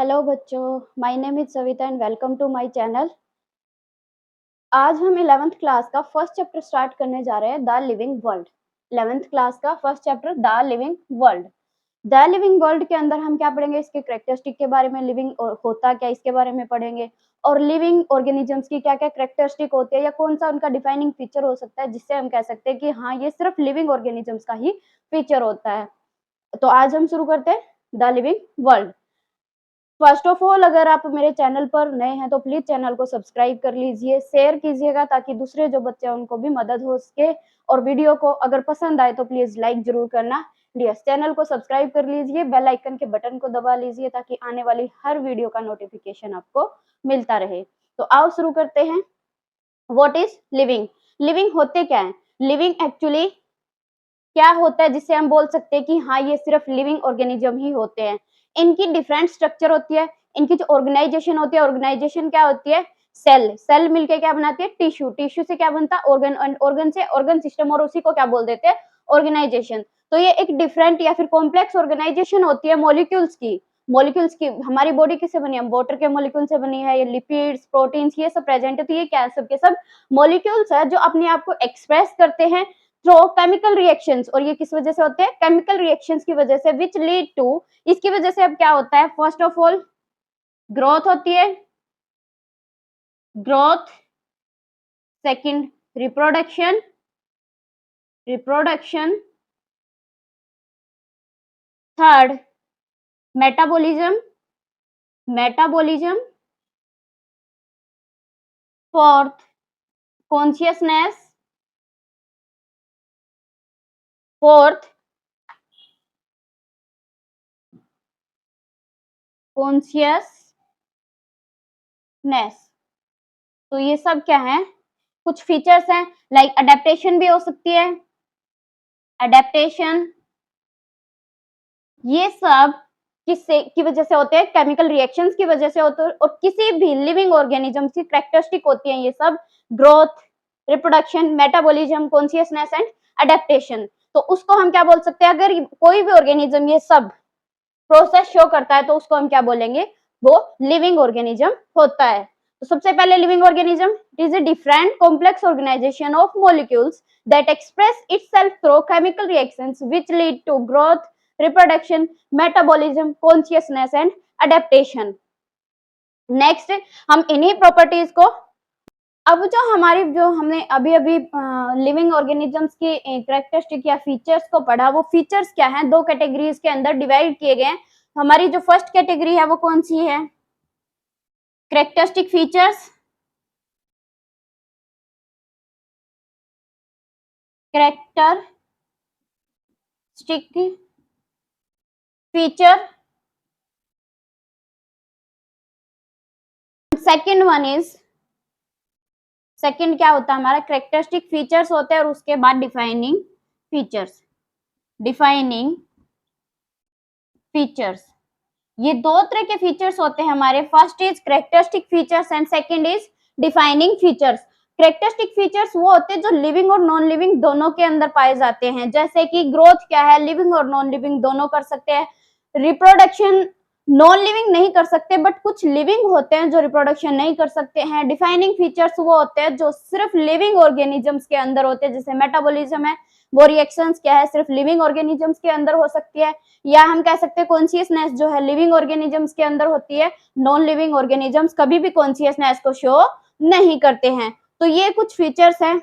Hello बच्चों, my name is Savita and welcome to my channel. आज हम 11th क्लास का फर्स्ट चैप्टर स्टार्ट करने जा रहे हैं, the living world. 11th class का first chapter the living world. The living world के अंदर हम क्या पढ़ेंगे, इसके कैरेक्टरिस्टिक के बारे में, लिविंग होता क्या इसके बारे में पढ़ेंगे, और लिविंग ऑर्गेनिजम्स की क्या क्या कैरेक्टरिस्टिक होती है या कौन सा उनका डिफाइनिंग फीचर हो सकता है जिससे हम कह सकते हैं कि हाँ ये सिर्फ लिविंग ऑर्गेनिजम्स का ही फीचर होता है। तो आज हम शुरू करते हैं the living world. First of all, अगर आप मेरे चैनल पर नए हैं तो प्लीज चैनल को सब्सक्राइब कर लीजिए, शेयर कीजिएगा ताकि दूसरे जो बच्चे हैं उनको भी मदद हो सके, और वीडियो को अगर पसंद आए तो प्लीज लाइक जरूर करना। यस, चैनल को सब्सक्राइब कर लीजिए, बेल आइकन के बटन को दबा लीजिए ताकि आने वाली हर वीडियो का नोटिफिकेशन आपको मिलता रहे। तो आओ शुरू करते हैं। What is living? लिविंग होते क्या है? लिविंग एक्चुअली क्या होता है जिससे हम बोल सकते हैं कि हाँ ये सिर्फ लिविंग ऑर्गेनिज्म ही होते हैं। इनकी डिफरेंट स्ट्रक्चर होती है, इनकी जो ऑर्गेनाइजेशन होती है, ऑर्गेनाइजेशन क्या होती है? सेल। सेल मिलके क्या बनाती है? टिश्यू। टिश्यू से क्या बनता है? ऑर्गन। ऑर्गन से ऑर्गन सिस्टम, और उसी को क्या बोल देते हैं? ऑर्गेनाइजेशन। तो ये एक डिफरेंट या फिर कॉम्प्लेक्स ऑर्गेनाइजेशन होती है मॉलिक्यूल्स की। मॉलिक्यूल्स की हमारी बॉडी किससे बनी है? वाटर के मॉलिक्यूल से बनी है। ये लिपिड्स, प्रोटीन्स, ये सब प्रेजेंट होती है। ये क्या सब के सब मॉलिक्यूल्स है जो अपने आप को एक्सप्रेस करते हैं थ्रू केमिकल रिएक्शंस। और ये किस वजह से होते हैं? केमिकल रिएक्शंस की वजह से, विच लीड टू, इसकी वजह से अब क्या होता है? फर्स्ट ऑफ ऑल ग्रोथ होती है, growth. Second reproduction, reproduction. Third metabolism, metabolism. Fourth consciousness, fourth consciousness. तो ये सब क्या है? कुछ फीचर्स हैं। लाइक अडेप्टेशन भी हो सकती है, अडेप्टेशन। ये सब किससे की वजह से होते हैं? केमिकल रिएक्शंस की वजह से होते हैं। और किसी भी लिविंग ऑर्गेनिज्म की कैरेक्टरिस्टिक होती है ये सब, growth, reproduction, metabolism, consciousness and adaptation. तो उसको हम क्या बोल सकते हैं? अगर कोई भी ऑर्गेनिज्म ये सब प्रोसेस शो करता है तो उसको हम क्या बोलेंगे? वो लिविंग ऑर्गेनिज्म होता है। तो सबसे पहले living organism is a different complex organisation of molecules that express itself through chemical reactions which lead to growth, reproduction, metabolism, consciousness and adaptation. Next हम इन्हीं प्रॉपर्टीज को, अब जो हमारी जो हमने अभी अभी लिविंग ऑर्गेनिजम्स की कैरेक्टरिस्टिक या फीचर्स को पढ़ा, वो फीचर्स क्या हैं? दो कैटेगरीज के अंदर डिवाइड किए गए हैं। हमारी जो फर्स्ट कैटेगरी है वो कौन सी है? Characteristic features, characteristic feature. Second one is, second क्या होता है हमारा? कैरेक्टरिस्टिक फीचर्स होते हैं और उसके बाद डिफाइनिंग फीचर्स। डिफाइनिंग फीचर्स, ये दो तरह के फीचर्स होते हैं हमारे। First is characteristic features and second is defining features. Characteristic features वो होते हैं जो लिविंग और नॉन लिविंग दोनों के अंदर पाए जाते हैं। जैसे कि ग्रोथ क्या है? लिविंग और नॉन लिविंग दोनों कर सकते हैं। रिप्रोडक्शन नॉन लिविंग नहीं कर सकते, बट कुछ लिविंग होते हैं जो रिप्रोडक्शन नहीं कर सकते हैं। डिफाइनिंग फीचर्स वो होते हैं जो सिर्फ लिविंग ऑर्गेनिजम्स के अंदर होते हैं। जैसे मेटाबॉलिज्म है, वो रिएक्शंस क्या है? सिर्फ लिविंग ऑर्गेनिजम्स के अंदर हो सकती है। या हम कह सकते हैं कॉन्शियसनेस जो है लिविंग ऑर्गेनिजम्स के अंदर होती है। नॉन लिविंग ऑर्गेनिजम्स कभी भी कॉन्शियसनेस को शो नहीं करते हैं। तो ये कुछ फीचर्स हैं।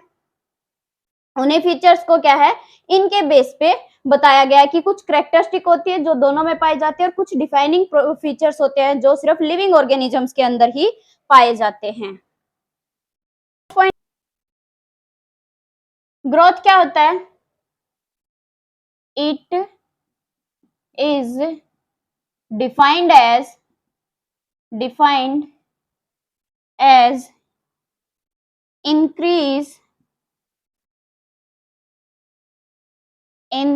उन्हीं फीचर्स को क्या है, इनके बेस पे बताया गया है कि कुछ कैरेक्टरिस्टिक होती है जो दोनों में पाई जाती है और कुछ डिफाइनिंग फीचर्स होते हैं जो सिर्फ लिविंग ऑर्गेनिजम्स के अंदर ही पाए जाते हैं। ग्रोथ क्या होता है? It is defined as increase in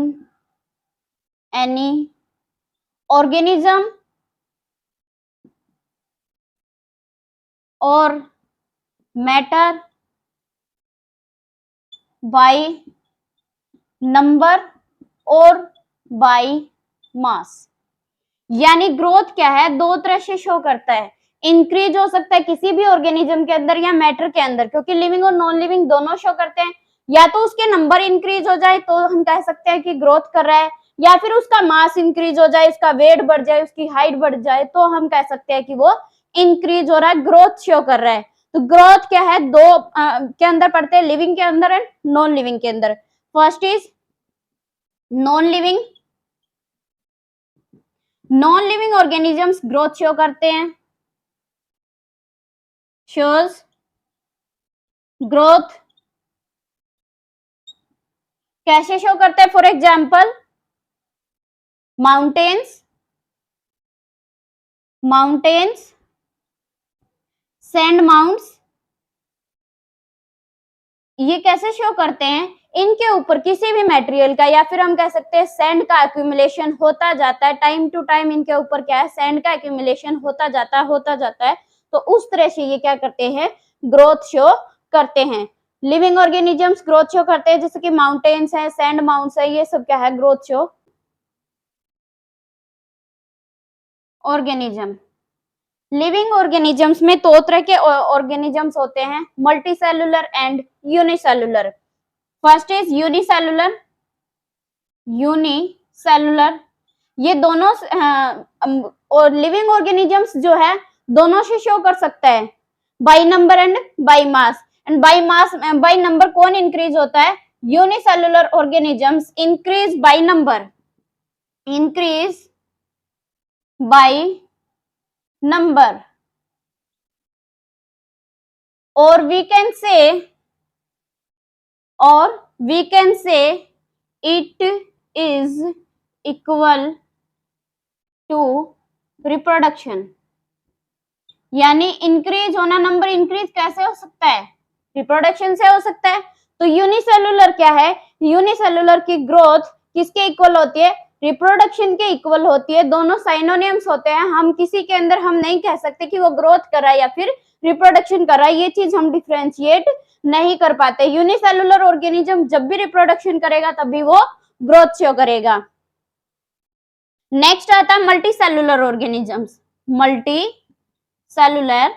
any organism or matter by number or by mass। यानी ग्रोथ क्या है, दो तरह से शो करता है। इंक्रीज हो सकता है किसी भी ऑर्गेनिज्म के अंदर या मैटर के अंदर, क्योंकि लिविंग और नॉन लिविंग दोनों शो करते हैं। या तो उसके नंबर इंक्रीज हो जाए तो हम कह सकते हैं कि ग्रोथ कर रहा है, या फिर उसका मास इंक्रीज हो जाए, उसका वेट बढ़ जाए, उसकी हाइट बढ़ जाए, तो हम कह सकते हैं कि वो इंक्रीज हो रहा है, ग्रोथ शो कर रहा है। तो ग्रोथ क्या है, दो के अंदर पढ़ते हैं, लिविंग के अंदर एंड नॉन लिविंग के अंदर। First is non living. Non living organisms growth show करते हैं, शोज ग्रोथ। कैसे शो करते हैं, for example mountains, sand mounts, ये कैसे शो करते हैं, इनके ऊपर किसी भी मटेरियल का, या फिर हम कह सकते हैं सैंड का एक्यूमुलेशन होता जाता है, टाइम टू टाइम इनके ऊपर क्या है, सैंड का एक्यूमुलेशन होता जाता है। तो उस तरह से ये क्या करते हैं, ग्रोथ शो करते हैं। लिविंग ऑर्गेनिजम्स ग्रोथ शो करते हैं, जैसे कि माउंटेन्स है, सैंड माउंट्स है, ये सब क्या है, growth show organism. Living organisms में दो तरह के ऑर्गेनिजम्स होते हैं, multicellular and unicellular. First is unicellular. ये दोनों और लिविंग ऑर्गेनिजम्स जो है दोनों से शो कर सकता है, by number and by mass. And by number कौन इंक्रीज होता है, unicellular organisms increase by number, or we can say it is equal to reproduction। यानी इंक्रीज होना, नंबर इंक्रीज कैसे हो सकता है, रिप्रोडक्शन से हो सकता है। तो यूनिसेलुलर क्या है, यूनिसेलुलर की ग्रोथ किसके इक्वल होती है, रिप्रोडक्शन के इक्वल होती है। दोनों साइनोनिम्स होते हैं, हम किसी के अंदर हम नहीं कह सकते कि वो ग्रोथ कर रहा है या फिर रिप्रोडक्शन कर रहा है, ये चीज हम डिफरेंशिएट नहीं कर पाते। यूनिसेलुलर ऑर्गेनिज्म जब भी रिप्रोडक्शन करेगा तभी वो ग्रोथ शो करेगा। नेक्स्ट आता है multi cellular organisms. Multi cellular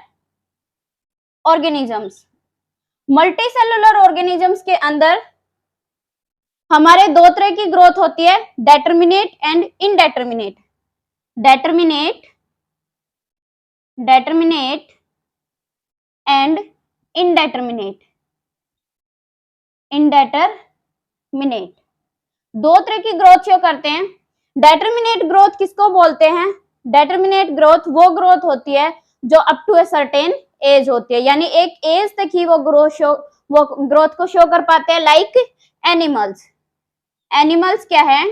organisms के अंदर हमारे दो तरह की ग्रोथ होती है, डेटर्मिनेट एंड इनडेटर्मिनेट। डेटर्मिनेट एंड इनडेटर्मिनेट। दो तरह की ग्रोथ शो करते हैं। डेटर्मिनेट ग्रोथ किसको बोलते हैं, डेटर्मिनेट ग्रोथ वो ग्रोथ होती है जो up to a certain age होती है, यानी एक एज तक ही वो ग्रोथ को शो कर पाते हैं। लाइक एनिमल्स क्या है,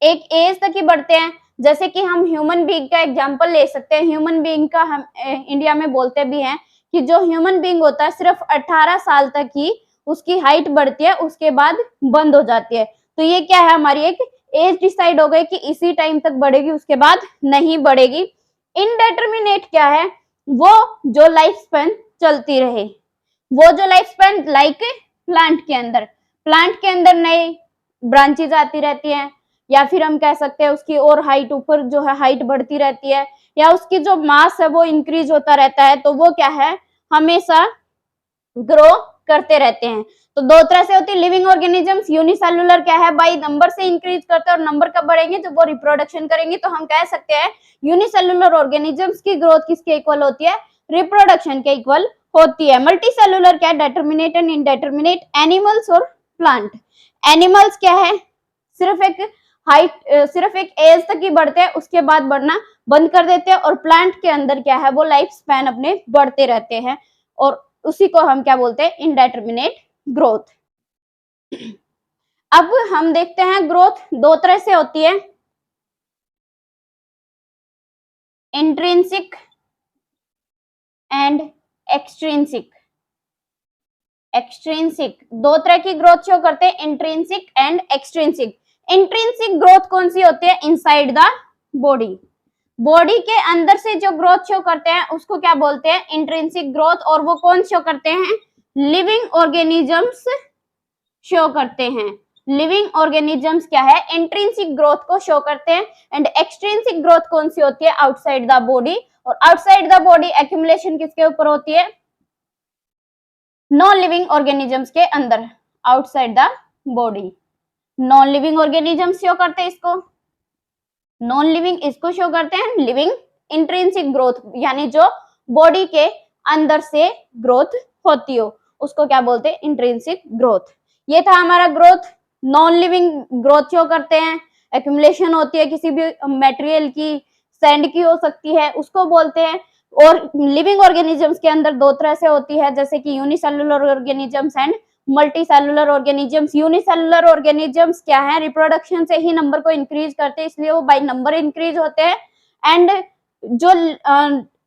एक एज तक ही बढ़ते हैं। जैसे कि हम ह्यूमन बीइंग का एग्जांपल ले सकते हैं। ह्यूमन बीइंग का हम इंडिया में बोलते भी हैं कि जो ह्यूमन बीइंग होता है सिर्फ 18 साल तक ही उसकी हाइट बढ़ती है, उसके बाद बंद हो जाती है। तो ये क्या है, हमारी एक एज डिसाइड हो गई कि इसी टाइम तक बढ़ेगी, उसके बाद नहीं बढ़ेगी। इनडेटर्मिनेट क्या है, वो जो लाइफ स्पैन चलती रहे, वो जो लाइफ स्पैन लाइक प्लांट के अंदर नए ब्रांचेज आती रहती हैं, या फिर हम कह सकते हैं उसकी और हाइट ऊपर जो है हाइट बढ़ती रहती है, या उसकी जो मास है वो इंक्रीज होता रहता है। तो वो क्या है, हमेशा ग्रो करते रहते हैं। तो दो तरह से होती है लिविंग ऑर्गेनिजम्स। यूनिसेलुलर क्या है, बाई नंबर से इंक्रीज करते हैं, और नंबर कब बढ़ेंगे जब वो रिप्रोडक्शन करेंगे। तो हम कह सकते हैं यूनिसेलुलर ऑर्गेनिजम्स की ग्रोथ किसके इक्वल होती है, रिप्रोडक्शन के इक्वल होती है। मल्टीसेलुलर क्या है, डेटर्मिनेट एंड इनडेटर्मिनेट। एनिमल्स और प्लांट। एनिमल्स क्या है, सिर्फ एक एज तक ही बढ़ते हैं, उसके बाद बढ़ना बंद कर देते हैं। और प्लांट के अंदर क्या है, वो लाइफ स्पैन अपने बढ़ते रहते हैं, और उसी को हम क्या बोलते हैं, इनडेटर्मिनेट ग्रोथ। अब हम देखते हैं ग्रोथ दो तरह से होती है, इंट्रिंसिक एंड एक्सट्रिंसिक। दो तरह की ग्रोथ शो करते हैं, intrinsic and extrinsic. Intrinsic growth कौन सी होती है, इनसाइड द बॉडी के अंदर से जो ग्रोथ शो करते हैं उसको क्या बोलते हैं, इंट्रिंसिक ग्रोथ। और वो कौन शो करते हैं, लिविंग ऑर्गेनिजम्स शो करते हैं। लिविंग ऑर्गेनिजम्स क्या है, इंट्रिंसिक ग्रोथ को शो करते हैं। एंड एक्सट्रिंसिक ग्रोथ कौन सी होती है, आउटसाइड द बॉडी। और आउटसाइड द बॉडी एक्यूमुलेशन किसके ऊपर होती है, नॉन लिविंग ऑर्गेनिजम्स के अंदर, outside the body. Non living organisms show करते हैं इसको, नॉन लिविंग इसको शो करते हैं, लिविंग इंट्रिंसिक ग्रोथ यानी जो बॉडी के अंदर से ग्रोथ होती हो उसको क्या बोलते हैं, इंट्रिंसिक ग्रोथ। ये था हमारा growth. Non living growth show करते हैं, एक्यूमुलेशन होती है किसी भी मटेरियल की, सैंड की हो सकती है, उसको बोलते हैं। और लिविंग ऑर्गेनिजम्स के अंदर दो तरह से होती है, जैसे कि unicellular organisms and multicellular organisms. Unicellular organisms क्या है, रिप्रोडक्शन से ही नंबर को इंक्रीज करते हैं, इसलिए वो बाय नंबर इंक्रीज होते हैं। एंड जो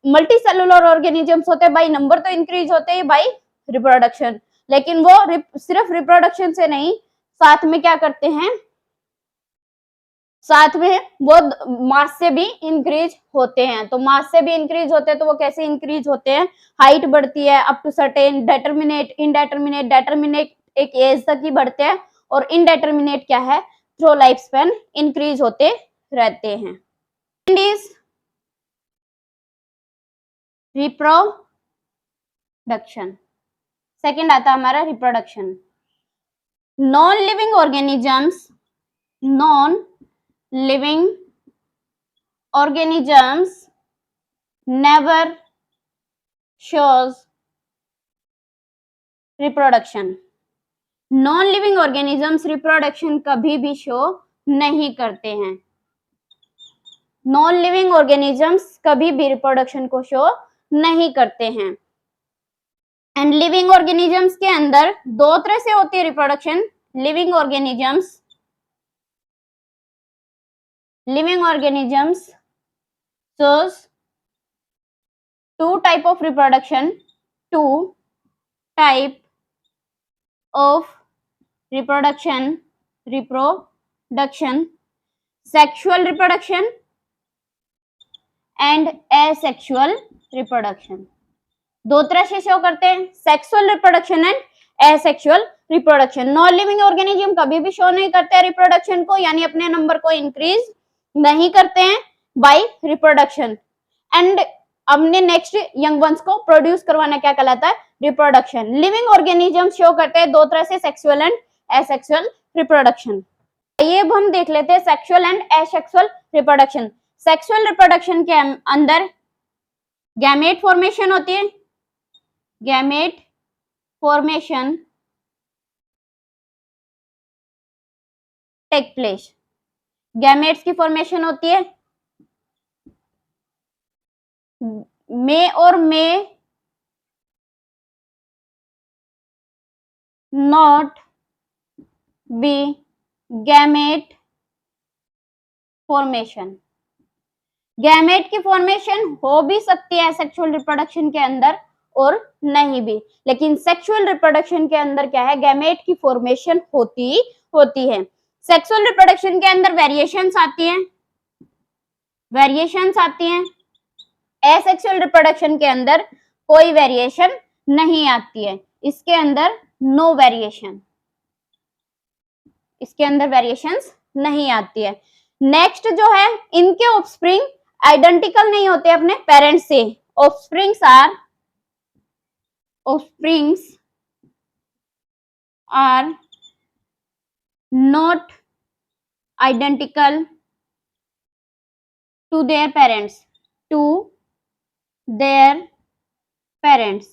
मल्टीसेलुलर ऑर्गेनिजम्स होते हैं बाय नंबर तो इंक्रीज होते हैं बाय रिप्रोडक्शन, लेकिन वो सिर्फ रिप्रोडक्शन से नहीं, साथ में क्या करते हैं, साथ में वो मास से भी इंक्रीज होते हैं। तो मास से भी इंक्रीज होते हैं तो वो कैसे इंक्रीज होते हैं, हाइट बढ़ती है अप टू सर्टेन, डेटरमिनेट, इनडेटरमिनेट, डेटरमिनेट एक एज तक ही बढ़ते हैं, और इनडेटरमिनेट क्या है, थ्रू लाइफ स्पैन इंक्रीज होते रहते हैं। रिप्रोडक्शन, सेकेंड आता है हमारा reproduction. Non living organisms, non living organisms never shows reproduction। Non living organisms reproduction कभी भी शो नहीं करते हैं, नॉन लिविंग ऑर्गेनिजम्स कभी भी रिप्रोडक्शन को शो नहीं करते हैं। एंड लिविंग ऑर्गेनिजम्स के अंदर दो तरह से होती है reproduction. Living organisms, living organisms shows two type of reproduction, two type of reproduction, sexual reproduction and asexual reproduction। दो तरह से शो करते हैं, sexual reproduction and asexual reproduction. Non living organism कभी भी शो नहीं करते हैं रिप्रोडक्शन को, यानी अपने नंबर को इंक्रीज नहीं करते हैं बाय रिप्रोडक्शन। एंड हमने नेक्स्ट यंग वंस को प्रोड्यूस करवाना क्या कहलाता है, रिप्रोडक्शन। लिविंग ऑर्गेनिज्म शो करते हैं दो तरह से, सेक्सुअल एंड एसेक्सुअल रिप्रोडक्शन। ये अब हम देख लेते हैं sexual and asexual reproduction. Sexual reproduction के अंदर गैमेट फॉर्मेशन होती है, gamete formation take place. Gametes की फॉर्मेशन होती है, मे और may not be gamete formation. Gamete की फॉर्मेशन हो भी सकती है सेक्सुअल रिप्रोडक्शन के अंदर और नहीं भी, लेकिन सेक्सुअल रिप्रोडक्शन के अंदर क्या है, गैमेट की फॉर्मेशन होती है। सेक्सुअल रिप्रोडक्शन के अंदर वेरिएशंस आती हैं, एसेक्सुअल रिप्रोडक्शन के अंदर कोई वेरिएशन नहीं आती है, इसके अंदर नो वेरिएशन, इसके अंदर वेरिएशंस नहीं आती है। नेक्स्ट जो है, इनके ऑफस्प्रिंग आइडेंटिकल नहीं होते अपने पेरेंट्स से। Offsprings are not identical to their parents,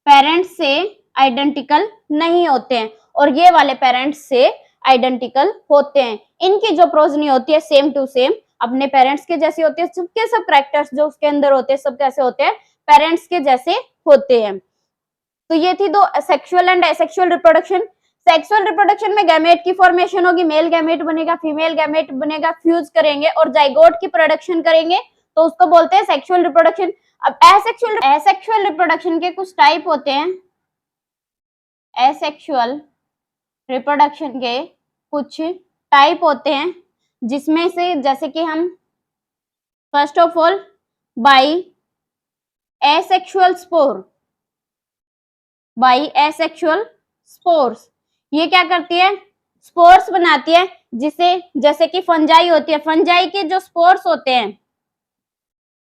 parents से आइडेंटिकल नहीं होते हैं, और ये वाले पेरेंट्स से आइडेंटिकल होते हैं। इनकी जो प्रोजनी होती है सेम टू सेम अपने पेरेंट्स के जैसे होते हैं, सबके सब कैरेक्टर्स जो उसके अंदर होते हैं सब कैसे होते हैं, पेरेंट्स के जैसे होते हैं। तो ये थी दो, sexual and asexual reproduction. Sexual reproduction में गैमेट की फॉर्मेशन होगी, मेल गैमेट बनेगा, फीमेल गैमेट बनेगा, फ्यूज करेंगे और जाइगोट की प्रोडक्शन करेंगे, तो उसको बोलते हैं सेक्सुअल रिप्रोडक्शन। अब एसेक्सुअल रिप्रोडक्शन के कुछ टाइप होते हैं, एसेक्सुअल रिप्रोडक्शन के कुछ टाइप होते हैं, जिसमें से जैसे कि हम first of all by asexual spores, ये क्या करती है, स्पोर्स बनाती है, जिसे जैसे कि फंजाई होती है, फंजाई के जो स्पोर्स होते हैं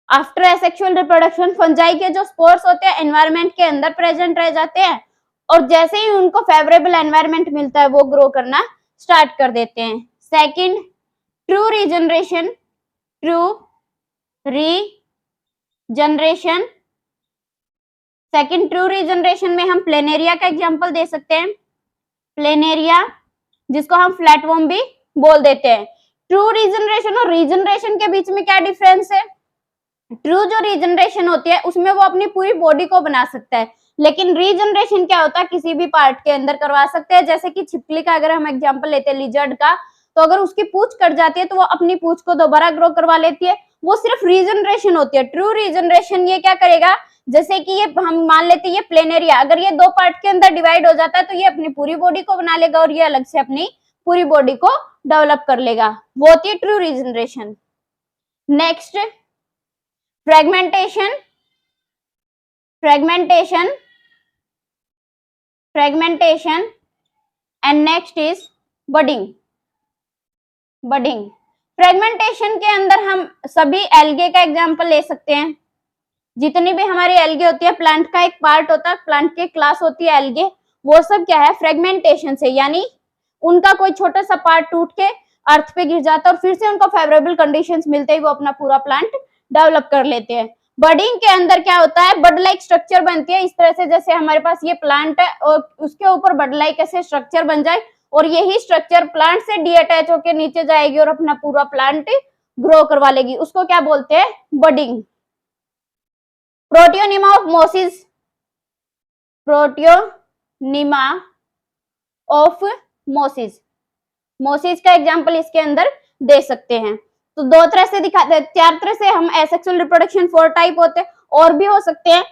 आफ्टर एसेक्सुअल रिप्रोडक्शन, फंजाई के जो स्पोर्स होते हैं एनवायरनमेंट के अंदर प्रेजेंट रह जाते हैं और जैसे ही उनको फेवरेबल एनवायरनमेंट मिलता है वो ग्रो करना स्टार्ट कर देते हैं। Second, true regeneration, true regeneration. Second, true regeneration में हम प्लेनेरिया का एग्जांपल दे सकते हैं, प्लेनेरिया जिसको हम फ्लैटवर्म भी बोल देते हैं। ट्रू रीजनरेशन और रीजनरेशन के बीच में क्या डिफरेंस है? ट्रू जो रीजनरेशन होती है उसमें वो अपनी पूरी बॉडी को बना सकता है, लेकिन रीजनरेशन क्या होता है, किसी भी पार्ट के अंदर करवा सकते हैं। जैसे कि छिपकली का अगर हम एग्जांपल लेते हैं लिजर्ड का, तो अगर उसकी पूंछ कट जाती है तो वो अपनी पूंछ को दोबारा ग्रो करवा लेती है, वो सिर्फ रीजनरेशन होती है। ट्रू रीजनरेशन ये क्या करेगा, जैसे कि ये हम मान लेते हैं ये प्लेनेरिया, अगर ये दो पार्ट के अंदर डिवाइड हो जाता है तो ये अपनी पूरी बॉडी को बना लेगा और ये अलग से अपनी पूरी बॉडी को डेवलप कर लेगा, वो होती है true regeneration. Next, fragmentation, fragmentation, fragmentation and next is budding, budding. Fragmentation के अंदर हम सभी एल्गे का एग्जांपल ले सकते हैं, जितनी भी हमारी एल्गे होती है, प्लांट का एक पार्ट होता है, प्लांट की क्लास होती है एल्गे, वो सब क्या है, फ्रेगमेंटेशन से, यानी उनका कोई छोटा सा पार्ट टूट के अर्थ पे गिर जाता है और फिर से उनको फेवरेबल कंडीशंस मिलते ही वो अपना पूरा प्लांट डेवलप कर लेते हैं। बडिंग के अंदर क्या होता है, बड लाइक स्ट्रक्चर बनती है, इस तरह से जैसे हमारे पास ये प्लांट है और उसके ऊपर बड लाइक ऐसे स्ट्रक्चर बन जाए और यही स्ट्रक्चर प्लांट से डीअटैच होकर नीचे जाएगी और अपना पूरा प्लांट ग्रो करवा लेगी, उसको क्या बोलते हैं, बडिंग। प्रोटियोनिमा ऑफ मोसिस, प्रोटियोनिमा ऑफ मोसिस, मोसिस का एग्जांपल इसके अंदर दे सकते हैं। तो दो तरह से दिखाते हैं, चार तरह से हम एसेक्सुअल रिप्रोडक्शन 4 टाइप होते हैं, और भी हो सकते हैं,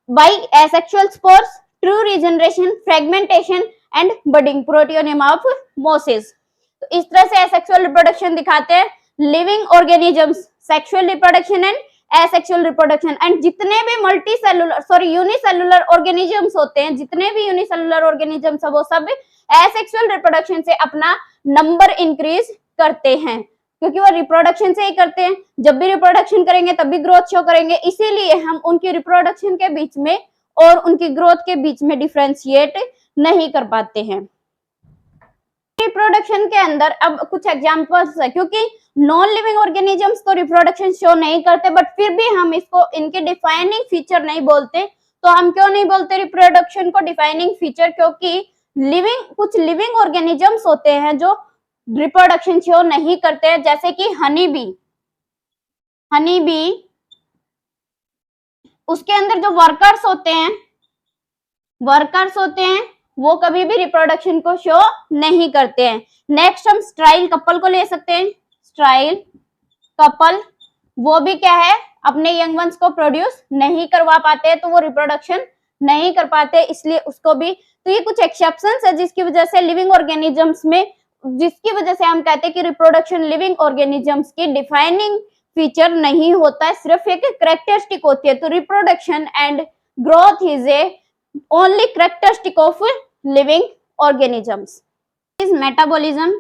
by asexual spores, through regeneration, fragmentation and budding, protonema of mosses. तो इस तरह से एसेक्सुअल रिप्रोडक्शन दिखाते हैं। Living organisms, sexual reproduction and asexual reproduction, and जितने भी यूनिसेलुलर ऑर्गेनिजम्स होते हैं, जितने भी यूनिसेलुलर ऑर्गेनिजम्स है वो सब एसेक्सुअल रिप्रोडक्शन से अपना नंबर इंक्रीज करते हैं, क्योंकि वो रिप्रोडक्शन से ही करते हैं। जब भी रिप्रोडक्शन करेंगे तब भी ग्रोथ शो करेंगे, इसीलिए हम उनकी रिप्रोडक्शन के बीच में और उनकी ग्रोथ के बीच में डिफरेंशिएट नहीं कर पाते हैं। रिप्रोडक्शन के अंदर अब कुछ एग्जांपल्स है, क्योंकि नॉन लिविंग ऑर्गेनिजम्स तो रिप्रोडक्शन शो नहीं करते, बट फिर भी हम इसको इनके डिफाइनिंग फीचर नहीं बोलते। तो हम क्यों नहीं बोलते रिप्रोडक्शन को डिफाइनिंग फीचर, क्योंकि कुछ लिविंग ऑर्गेनिजम्स होते हैं जो रिप्रोडक्शन शो नहीं करते हैं, जैसे कि हनी बी, उसके अंदर जो वर्कर्स होते हैं वो कभी भी रिप्रोडक्शन को शो नहीं करते हैं। नेक्स्ट हम स्ट्राइल कपल को ले सकते हैं, स्ट्राइल कपल, वो भी क्या है, अपने यंग वंस को प्रोड्यूस नहीं करवा पाते, तो वो रिप्रोडक्शन नहीं कर पाते, इसलिए उसको भी, तो ये कुछ एक्सेप्शंस है जिसकी वजह से लिविंग ऑर्गेनिजम्स में, जिसकी वजह से हम कहते हैं कि रिप्रोडक्शन लिविंग ऑर्गेनिजम्स की डिफाइनिंग फीचर नहीं होता है, सिर्फ एक कैरेक्टरिस्टिक होती है। तो reproduction and growth is A only characteristic of living organisms. Is metabolism,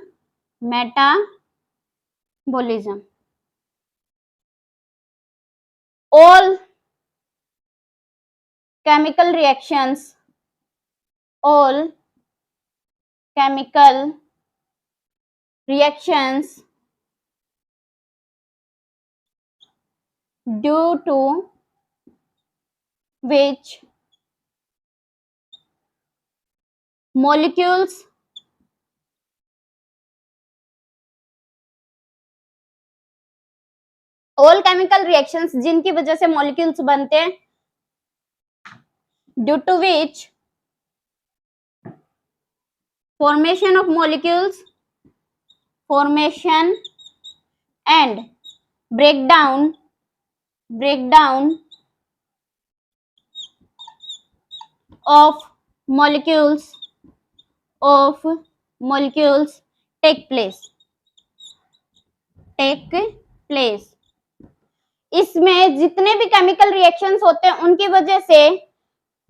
all chemical reactions due to which molecules all chemical reactions जिनकी वजह से मॉलिक्यूल्स बनते हैं, due to which formation of molecules, formation and breakdown of molecules take place। इसमें जितने भी chemical reactions होते हैं उनकी वजह से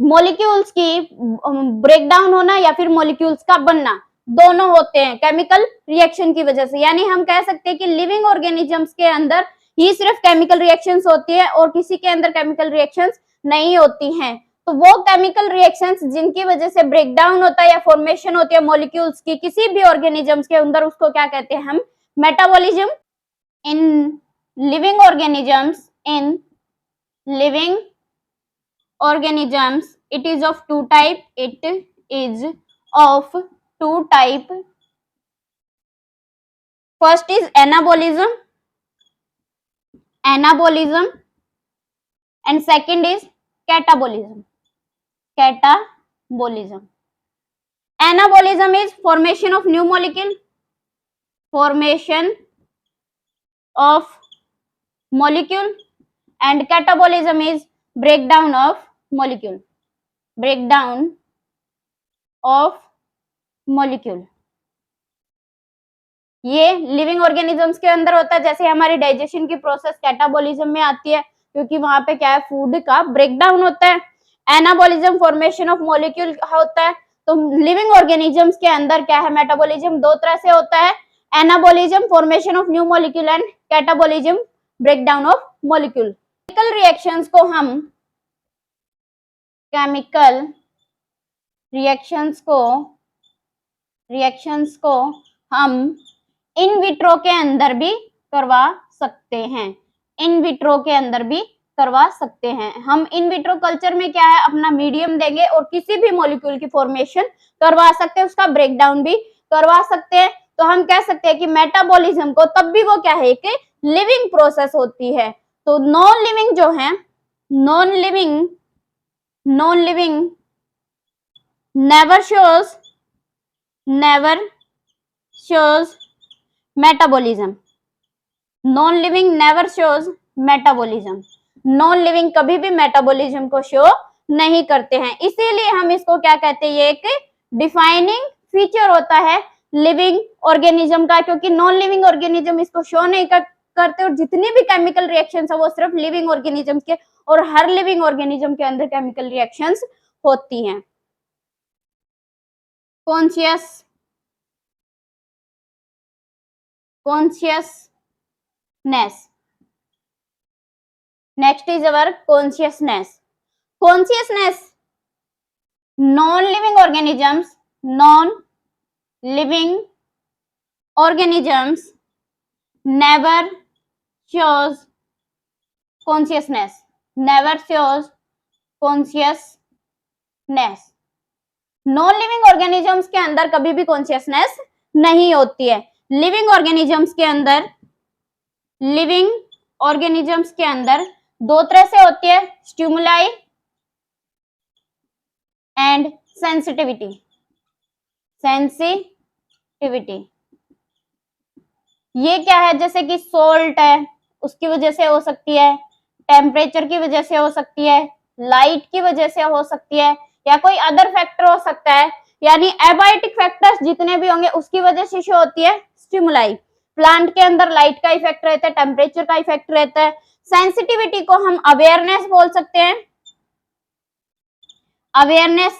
मॉलिक्यूल्स की ब्रेकडाउन होना या फिर मॉलिक्यूल्स का बनना, दोनों होते हैं केमिकल रिएक्शन की वजह से। यानी हम कह सकते हैं कि लिविंग ऑर्गेनिजम्स के अंदर ही सिर्फ केमिकल रिएक्शंस होती है और किसी के अंदर केमिकल रिएक्शंस नहीं होती हैं। तो वो केमिकल रिएक्शंस जिनकी वजह से ब्रेकडाउन होता है या फॉर्मेशन होती है मॉलिक्यूल्स की किसी भी ऑर्गेनिजम्स के अंदर, उसको क्या कहते हैं हम? Metabolism. In living organisms, in living organisms it is of two type, it is of two type. First is anabolism and second is catabolism. Anabolism is formation of new molecule, and catabolism is breakdown of molecule. ये living organisms के अंदर होता है। जैसे हमारी digestion की process catabolism में आती है, क्योंकि वहां पे क्या है, फूड का ब्रेकडाउन होता है। एनाबॉलिज्म फॉर्मेशन ऑफ मॉलिक्यूल होता है। तो लिविंग ऑर्गेनिजम्स के अंदर क्या है, मेटाबॉलिज्म दो तरह से होता है, anabolism formation of new molecule and catabolism breakdown of molecule. Chemical reactions को हम इन विट्रो के अंदर भी करवा सकते हैं। हम इन विट्रो कल्चर में क्या है, अपना मीडियम देंगे और किसी भी मॉलिक्यूल की फॉर्मेशन करवा सकते हैं, उसका ब्रेकडाउन भी करवा सकते हैं। तो हम कह सकते हैं कि मेटाबॉलिज्म को तब भी वो क्या है, एक लिविंग प्रोसेस होती है। तो नॉन लिविंग जो है, non living never shows metabolism. Non living never shows metabolism. Non living कभी भी मेटाबॉलिज्म को शो नहीं करते हैं, इसीलिए हम इसको क्या कहते हैं, ये एक डिफाइनिंग फीचर होता है लिविंग ऑर्गेनिज्म का, क्योंकि नॉन लिविंग ऑर्गेनिज्म इसको शो नहीं करते और जितनी भी केमिकल रिएक्शंस है वो सिर्फ लिविंग ऑर्गेनिज्म के, और हर लिविंग ऑर्गेनिज्म के अंदर केमिकल रिएक्शंस होती हैं। consciousness. Next is our consciousness. Non-living organisms never shows consciousness. Non living organisms के अंदर कभी भी कॉन्शियसनेस नहीं होती है। लिविंग ऑर्गेनिजम्स के अंदर दो तरह से होती है, स्टिमुलाई एंड सेंसिटिविटी। ये क्या है, जैसे कि सोल्ट है उसकी वजह से हो सकती है, टेम्परेचर की वजह से हो सकती है, लाइट की वजह से हो सकती है, या कोई अदर फैक्टर हो सकता है। यानी एबायोटिक फैक्टर्स जितने भी होंगे उसकी वजह से शो होती है स्टिमुलाई। प्लांट के अंदर लाइट का इफेक्ट रहता है, टेम्परेचर का इफेक्ट रहता है। सेंसिटिविटी को हम अवेयरनेस बोल सकते हैं। अवेयरनेस,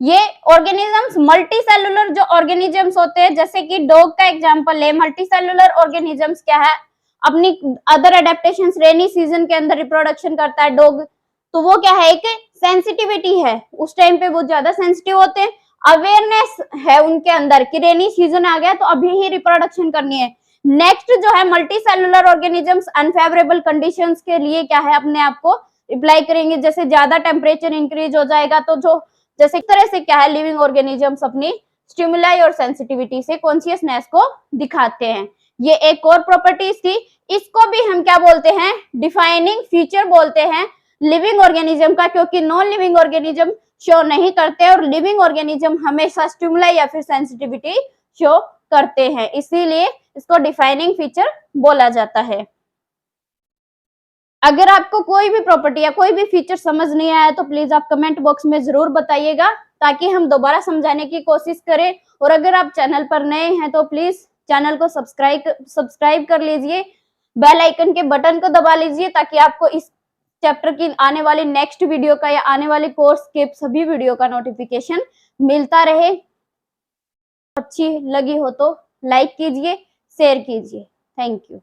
ये ऑर्गेनिजम्स मल्टीसेलुलर जो ऑर्गेनिजम्स होते हैं, जैसे कि डॉग का एग्जांपल है, मल्टीसेलुलर ऑर्गेनिजम्स क्या है, अपनी अदर एडेप्टेशंस रेनी सीजन के अंदर रिप्रोडक्शन करता है डॉग, तो वो क्या है, एक सेंसिटिविटी है, उस टाइम पे वो ज्यादा सेंसिटिव होते हैं। अवेयरनेस है उनके अंदर कि रेनी सीजन आ गया तो अभी ही रिप्रोडक्शन करनी है। नेक्स्ट जो है मल्टीसेलुलर ऑर्गेनिजम्स अनफेवरेबल कंडीशंस के लिए क्या है, अपने आप को अप्लाई करेंगे। जैसे ज्यादा टेम्परेचर इंक्रीज हो जाएगा तो जो जैसे इस तरह से क्या है, लिविंग ऑर्गेनिजम्स अपनी स्टिमुलाई और सेंसिटिविटी से कॉन्शियसनेस को दिखाते हैं। ये एक और प्रॉपर्टीज थी, इसको भी हम क्या बोलते हैं, डिफाइनिंग फीचर बोलते हैं लिविंग ऑर्गेनिज्म का, क्योंकि नॉन लिविंग ऑर्गेनिज्म शो नहीं करते और लिविंग ऑर्गेनिज्म हमेशा स्टिमुलाई या फिर सेंसिटिविटी शो करते हैं, इसीलिए इसको डिफाइनिंग फीचर बोला जाता है। अगर आपको कोई भी प्रॉपर्टी या कोई भी फीचर समझ नहीं आया तो प्लीज आप कमेंट बॉक्स में जरूर बताइएगा, ताकि हम दोबारा समझाने की कोशिश करें। और अगर आप चैनल पर नए हैं तो प्लीज चैनल को सब्सक्राइब कर लीजिए, बेल आइकन के बटन को दबा लीजिए, ताकि आपको इस चैप्टर की आने वाली नेक्स्ट वीडियो का या आने वाले कोर्स के सभी वीडियो का नोटिफिकेशन मिलता रहे। अच्छी लगी हो तो लाइक कीजिए, शेयर कीजिए। Thank you.